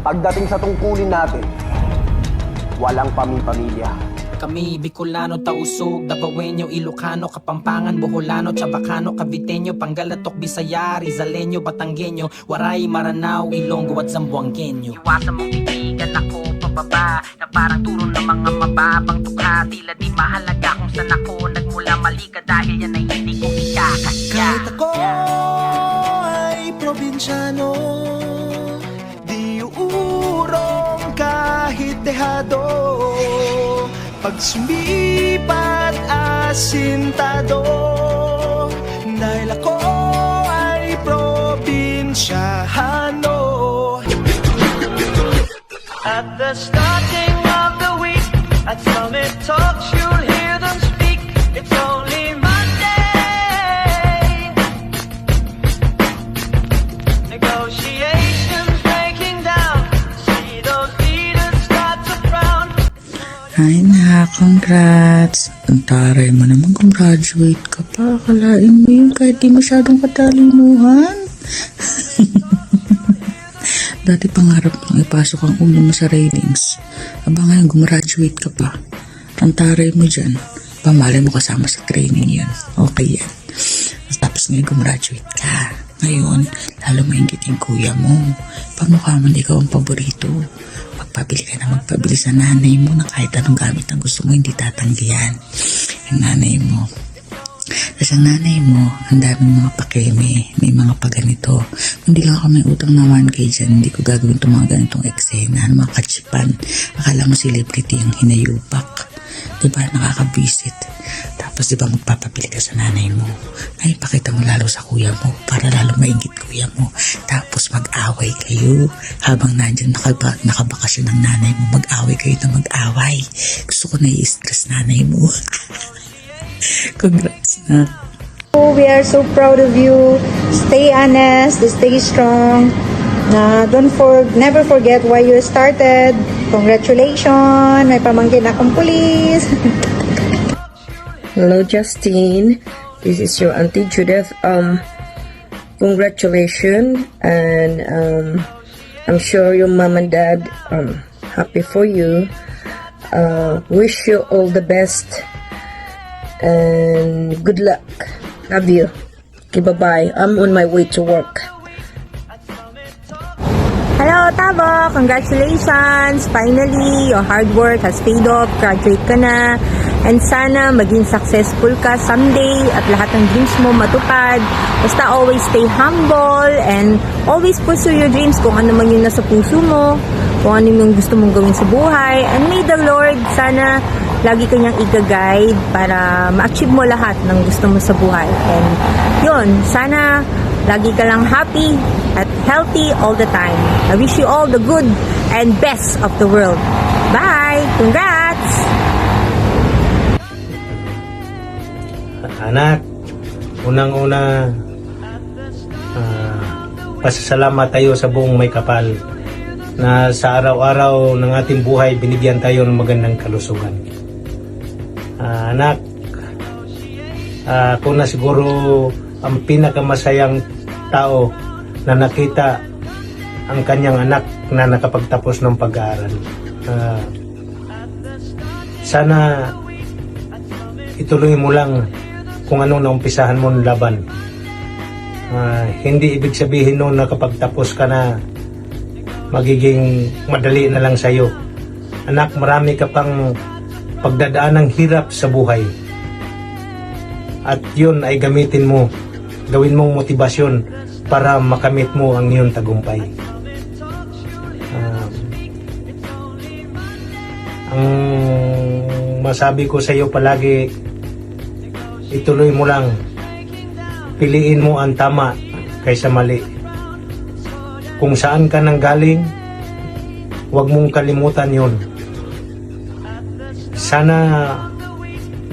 Pagdating sa tungkulin natin, walang pamilya. Kami, Bicolano, Tausug, Davaoenyo, Ilocano, Kapampangan, Boholano, Chavacano, Caviteño, Pangalatok, Bisaya, Rizaleño, Batanggenyo, Waray, Maranao, Ilonggo at Zamboangueño. Iwasan mong titigan ako pababa, na parang turo ng mga mababang tukha. Tila di mahalaga kung saan ako nagmula, mali ka dahil yan ay hindi ko ikakasya. Kahit ako ay probinsyano, di uurong kahit dehado. Pag sumipat asintado, dahil ako ay probinsyano. At the starting of the week, at Summit Talks, you'll hear them speak. It's only Monday. Negotiations breaking down. See those leaders start to frown. Ay na, congrats. Ang taray mo naman, graduate ka pa. Akalain mo yung kahit di masyadong katalinuhan. Dati pangarap mong ipasok ang ulo mo sa ratings. Aba ngayon, gumraduate ka pa. Ang taray mo dyan. Pamalay mo kasama sa training yan. Okay yan. Tapos ngayon, gumraduate ka. Ngayon, lalo maingit yung kuya mo. Pamukha mo na ikaw ang paborito. Magpabili ka na magpabili sa nanay mo na kahit anong gamit ang gusto mo, hindi tatanggihan. Ang nanay mo. Kasi ang nanay mo, ang daming mga pakeme, may mga paganito. Hindi lang ako may utang na 1K dyan, hindi ko gagawin itong mga ganitong eksena, mga kachipan. Akala mo celebrity yung hinayupak. Diba, nakakabisit. Tapos diba magpapabili ka sa nanay mo. Ay, pakita mo lalo sa kuya mo para lalo maingit kuya mo. Tapos mag-away kayo. Habang nandyan nakabakasyon ng nanay mo, mag-away kayo na mag-away. Gusto ko na i-stress nanay mo. Congrats na. We are so proud of you. Stay honest, stay strong. Never forget why you started. Congratulations. May pamangkin akong pulis. Hello, Justine. This is your Auntie Judith. Congratulations, and I'm sure your mom and dad happy for you. Wish you all the best and good luck. Love you. Okay, bye-bye. I'm on my way to work. Hello, Tabo! Congratulations! Finally, your hard work has paid off. Graduate ka na. And sana maging successful ka someday at lahat ng dreams mo matupad. Basta always stay humble and always pursue your dreams kung ano man yung nasa puso mo, kung ano yung gusto mong gawin sa buhay. And may the Lord sana lagi kanyang i-guide para ma-achieve mo lahat ng gusto mo sa buhay. And yun, sana lagi ka lang happy at healthy all the time. I wish you all the good and best of the world. Bye! Congrats! Anak, unang-una, pasasalamat tayo sa buong may kapal na sa araw-araw ng ating buhay binigyan tayo ng magandang kalusugan. Anak, ako na siguro ang pinakamasayang tao na nakita ang kanyang anak na nakapagtapos ng pag-aaral. Sana ituloy mo lang kung anong naumpisahan mo ng laban. Hindi ibig sabihin noon na kapag tapos ka na magiging madali na lang sa'yo. Anak, marami ka pang pagdadaan ng hirap sa buhay. At yun ay gamitin mo, gawin mong motibasyon para makamit mo ang iyong tagumpay. Ang masabi ko sa iyo palagi, ituloy mo lang. Piliin mo ang tama kaysa mali. Kung saan ka nanggaling, huwag mong kalimutan yun. Sana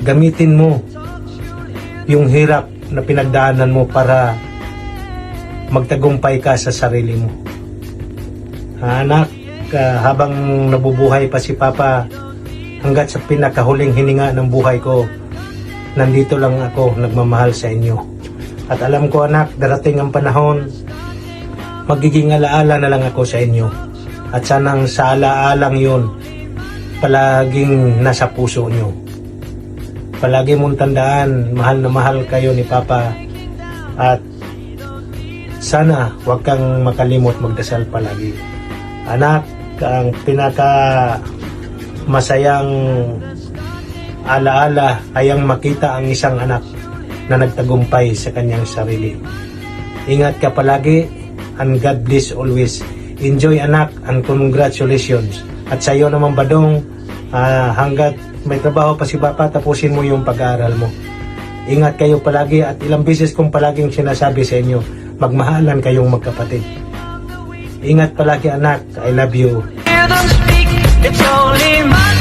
gamitin mo yung hirap na pinagdaanan mo para magtagumpay ka sa sarili mo. Anak, habang nabubuhay pa si Papa, hanggat sa pinakahuling hininga ng buhay ko, nandito lang ako nagmamahal sa inyo. At alam ko, anak, darating ang panahon, magiging alaala na lang ako sa inyo. At sanang sa alaalang yun, palaging nasa puso nyo. Palagi mong tandaan, mahal na mahal kayo ni Papa. At sana huwag kang makalimot magdasal palagi. Anak, ang pinaka masayang alaala ay ang makita ang isang anak na nagtagumpay sa kanyang sarili. Ingat ka palagi and God bless always. Enjoy anak and congratulations. At sa iyo naman Badong, hanggat may trabaho pa si Papa, tapusin mo yung pag-aaral mo. Ingat kayo palagi at ilang beses kong palaging sinasabi sa inyo, magmahalan kayong magkapatid. Ingat palagi anak, I love you. Hear them speak, it's only my